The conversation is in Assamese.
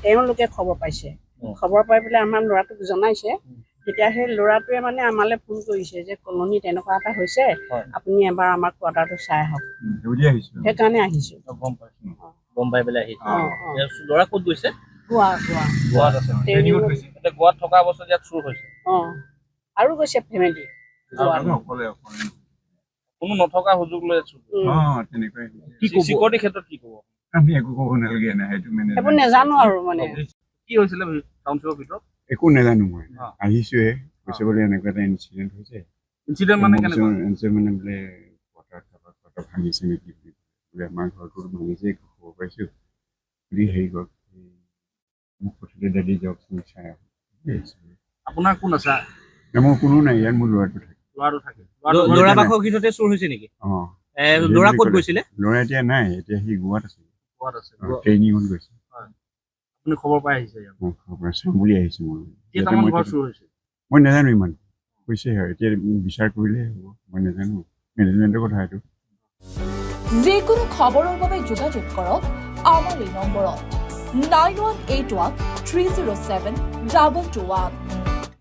তেওঁলোকে খবৰ পাইছে খবৰ পাই পেলাই আমাৰ ল'ৰাটোক জনাইছে তেতিয়া সেই ল'ৰাটোৱে মানে আমালৈ ফোন কৰিছে যে কলনীত এনেকুৱা এটা হৈছে আপুনি এবাৰ আমাৰ কোৱাৰ্টাৰটো চাই আহক সেইকাৰণে আহিছোঁ গম পাই পেলাই আহিছে ল'ৰা ক'ত গৈছে গোৱাত আছে গোৱাত থকা অৱস্থাত ইয়াত চুৰ হৈছে আৰু গৈছে ফেমিলি কোনো নথকা সুযোগ লৈ আছো চিকিউৰিটিৰ ক্ষেত্ৰত কি ক'ব আমি একো ক'ব নালাগে না সেইটো মানে এইবোৰ নাজানো আৰু মানে কি হৈছিলে টাউনশ্বিপৰ ভিতৰত একো নাজানো মই আহিছোহে কৈছে বোলে এনেকুৱা এটা ইনচিডেণ্ট হৈছে ইনচিডেণ্ট মানে কেনেকুৱা মানে বোলে পথাৰ ভাঙিছে নেকি বোলে আমাৰ ঘৰটো ভাঙিছে খবৰ পাইছোঁ বুলি হেৰি কৰক মোক পঠিয়ালে দাদি যাওকচোন চাই আপোনাৰ কোন আছে মোৰ কোনো নাই ইয়াত মোৰ ল'ৰাটো থাকে ল'ৰা বাসগৃহতে চুৰ হৈছে নেকি ল'ৰা ক'ত গৈছিলে ল'ৰা এতিয়া নাই এতিয়া সি গোৱাত আছে ট্ৰেইনিঙত গৈছে আপুনি খবৰ পাই আহিছে খবৰ চাম বুলি আহিছোঁ মই কেইটামান ঘৰ চুৰ হৈছে মই নাজানো ইমান কৈছে এতিয়া বিচাৰ কৰিলে হ'ব মই নাজানো মেনেজমেণ্টৰ কথা এইটো যিকোনো খবৰৰ বাবে যোগাযোগ কৰক আমাৰ এই নম্বৰত 9181 307 221